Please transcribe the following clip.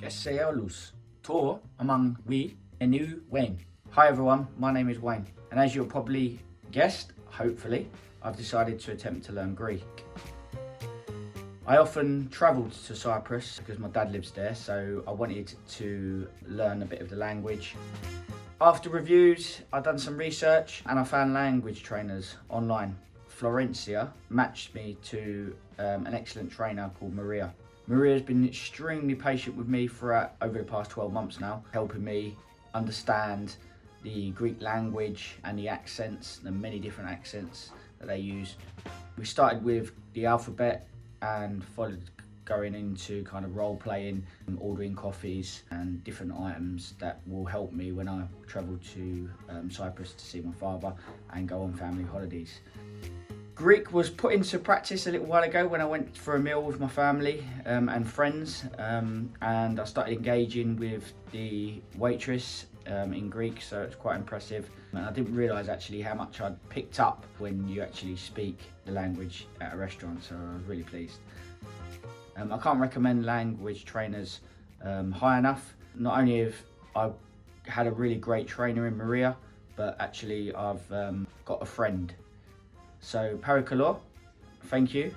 Keseolus. Tor among we enu Wayne. Hi everyone, my name is Wayne, and as you'll probably guessed, hopefully, I've decided to attempt to learn Greek. I often travelled to Cyprus because my dad lives there, so I wanted to learn a bit of the language. After reviews, I've done some research and I found language trainers online. Florencia matched me to an excellent trainer called Maria. Maria's been extremely patient with me throughout over the past 12 months now, helping me understand the Greek language and the accents, the many different accents that they use. We started with the alphabet and followed going into kind of role playing, ordering coffees and different items that will help me when I travel to Cyprus to see my father and go on family holidays. Greek was put into practice a little while ago when I went for a meal with my family and friends, and I started engaging with the waitress in Greek, so it's quite impressive. And I didn't realise actually how much I'd picked up when you actually speak the language at a restaurant, so I was really pleased. I can't recommend language trainers high enough. Not only have I had a really great trainer in Maria, but actually I've got a friend. So Parakalor, thank you.